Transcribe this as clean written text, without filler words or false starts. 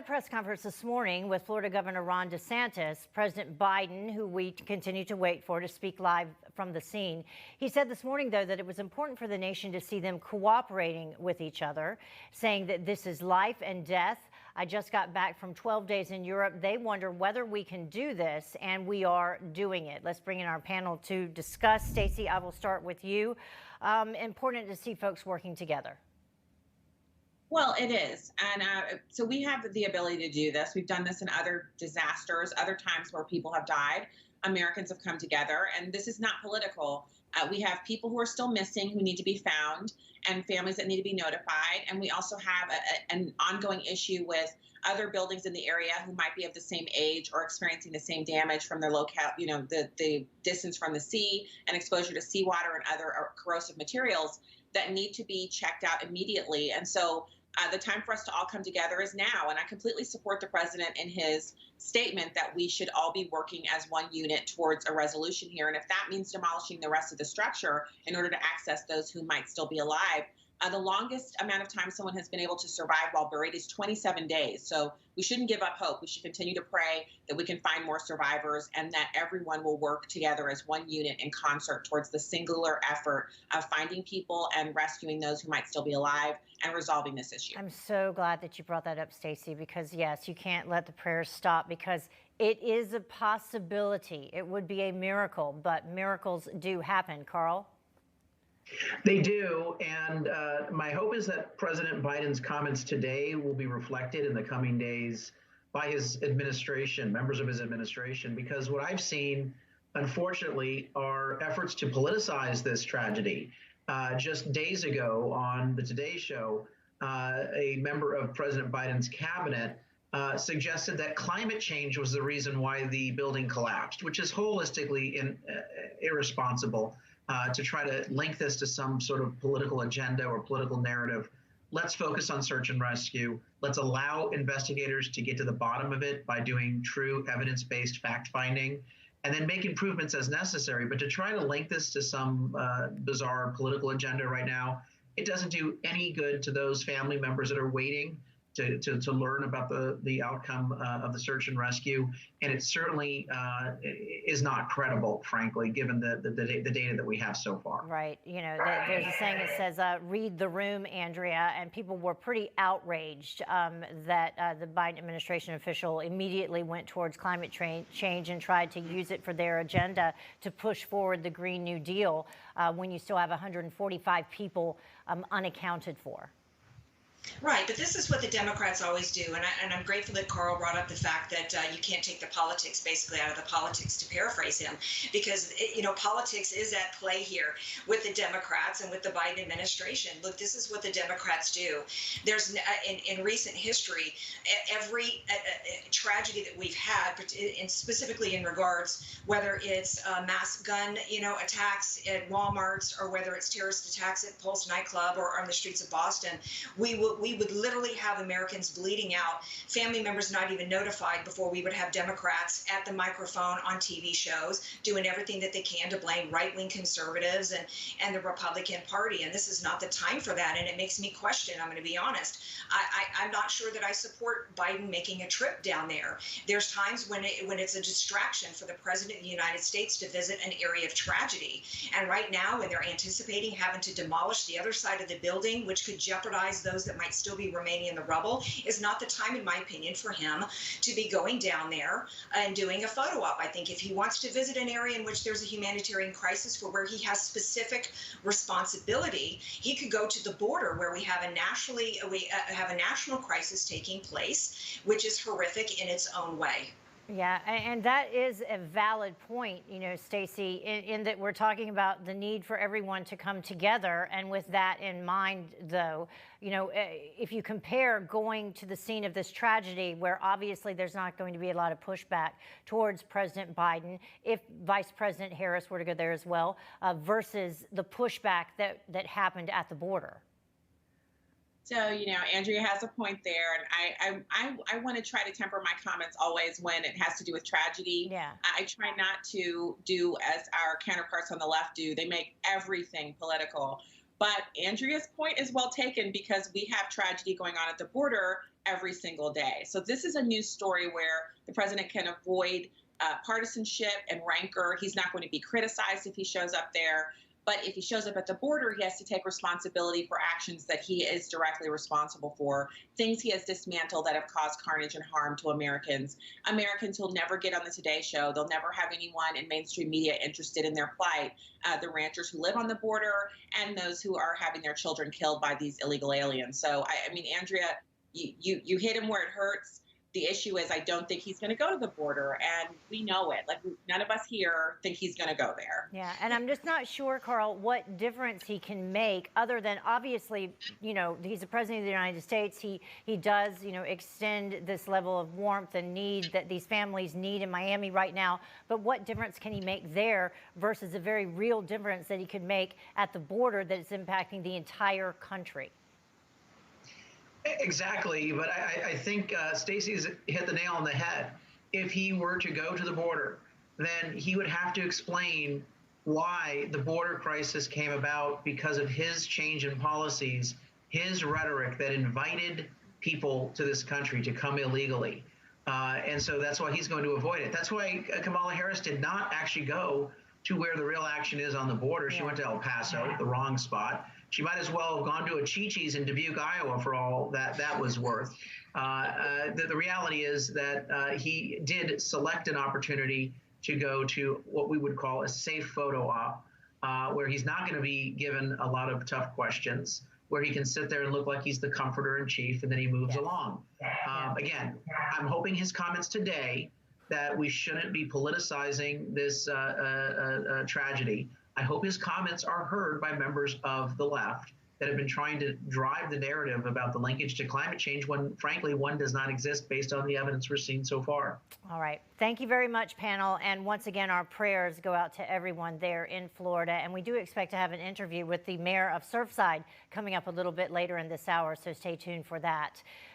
a press conference this morning with Florida Governor Ron DeSantis, President Biden, who we continue to wait for to speak live from the scene. He said this morning, though, that it was important for the nation to see them cooperating with each other, saying that this is life and death. I just got back from 12 days in Europe. They wonder whether we can do this, and we are doing it. Let's bring in our panel to discuss. Stacy, I will start with you. Important to see folks working together. Well, it is. And so we have the ability to do this. We've done this in other disasters, other times where people have died. Americans have come together, and this is not political. We have people who are still missing who need to be found and families that need to be notified. And we also have an ongoing issue with other buildings in the area who might be of the same age or experiencing the same damage from their locale, the distance from the sea and exposure to seawater and other corrosive materials that need to be checked out immediately. And so the time for us to all come together is now. And I completely support the president in his statement that we should all be working as one unit towards a resolution here. And if that means demolishing the rest of the structure in order to access those who might still be alive, the longest amount of time someone has been able to survive while buried is 27 days. So we shouldn't give up hope. We should continue to pray that we can find more survivors and that everyone will work together as one unit in concert towards the singular effort of finding people and rescuing those who might still be alive and resolving this issue. I'm so glad that you brought that up, Stacy, because yes, you can't let the prayers stop because it is a possibility. It would be a miracle, but miracles do happen. Carl? They do, and my hope is that President Biden's comments today will be reflected in the coming days by his administration, members of his administration, because what I've seen, unfortunately, are efforts to politicize this tragedy. Just days ago on the Today Show, a member of President Biden's cabinet suggested that climate change was the reason why the building collapsed, which is holistically irresponsible. To try to link this to some sort of political agenda or political narrative. Let's focus on search and rescue. Let's allow investigators to get to the bottom of it by doing true evidence-based fact-finding and then make improvements as necessary. But to try to link this to some bizarre political agenda right now, it doesn't do any good to those family members that are waiting to learn about the outcome of the search and rescue. And it certainly is not credible, frankly, given the data that we have so far. Right. You know, there's a saying that says, read the room, Andrea, and people were pretty outraged that the Biden administration official immediately went towards climate change and tried to use it for their agenda to push forward the Green New Deal when you still have 145 people unaccounted for. Right, but this is what the Democrats always do, and I'm grateful that Carl brought up the fact that you can't take the politics basically out of the politics, to paraphrase him, because politics is at play here with the Democrats and with the Biden administration. Look, this is what the Democrats do. There's in recent history, every tragedy that we've had, and specifically in regards whether it's mass gun attacks at Walmarts or whether it's terrorist attacks at Pulse nightclub or on the streets of Boston, we would literally have Americans bleeding out, family members not even notified, before we would have Democrats at the microphone on TV shows doing everything that they can to blame right-wing conservatives and the Republican Party. And this is not the time for that. And it makes me question, I'm going to be honest. I'm not sure that I support Biden making a trip down there. There's times when it's a distraction for the President of the United States to visit an area of tragedy. And right now, when they're anticipating having to demolish the other side of the building, which could jeopardize those that might still be remaining in the rubble, is not the time, in my opinion, for him to be going down there and doing a photo op. I think if he wants to visit an area in which there's a humanitarian crisis for where he has specific responsibility, he could go to the border where we have a national crisis taking place, which is horrific in its own way. Yeah, and that is a valid point, Stacy, in that we're talking about the need for everyone to come together. And with that in mind, though, if you compare going to the scene of this tragedy, where obviously there's not going to be a lot of pushback towards President Biden, if Vice President Harris were to go there as well, versus the pushback that happened at the border. So, Andrea has a point there, and I want to try to temper my comments always when it has to do with tragedy. Yeah. I try not to do as our counterparts on the left do. They make everything political. But Andrea's point is well taken because we have tragedy going on at the border every single day. So this is a news story where the president can avoid partisanship and rancor. He's not going to be criticized if he shows up there. But if he shows up at the border, he has to take responsibility for actions that he is directly responsible for, things he has dismantled that have caused carnage and harm to Americans. Americans will never get on the Today Show. They'll never have anyone in mainstream media interested in their plight. The ranchers who live on the border and those who are having their children killed by these illegal aliens. So, I mean, Andrea, you hit him where it hurts. The issue is, I don't think he's going to go to the border, and we know it. Like, none of us here think he's going to go there. Yeah, and I'm just not sure, Carl, what difference he can make other than obviously, you know, he's the president of the United States. He does, you know, extend this level of warmth and need that these families need in Miami right now. But what difference can he make there versus a very real difference that he could make at the border that is impacting the entire country? Exactly, but I think Stacy's hit the nail on the head. If he were to go to the border, then he would have to explain why the border crisis came about because of his change in policies, his rhetoric that invited people to this country to come illegally. And so that's why he's going to avoid it. That's why Kamala Harris did not actually go to where the real action is on the border. She went to El Paso, the wrong spot. She might as well have gone to a Chi-Chi's in Dubuque, Iowa, for all that was worth. The reality is that he did select an opportunity to go to what we would call a safe photo op, where he's not going to be given a lot of tough questions, where he can sit there and look like he's the comforter in chief, and then he moves along. Again, I'm hoping his comments today that we shouldn't be politicizing this tragedy. I hope his comments are heard by members of the left that have been trying to drive the narrative about the linkage to climate change when, frankly, one does not exist based on the evidence we're seeing so far. All right. Thank you very much, panel. And once again, our prayers go out to everyone there in Florida. And we do expect to have an interview with the mayor of Surfside coming up a little bit later in this hour, so stay tuned for that.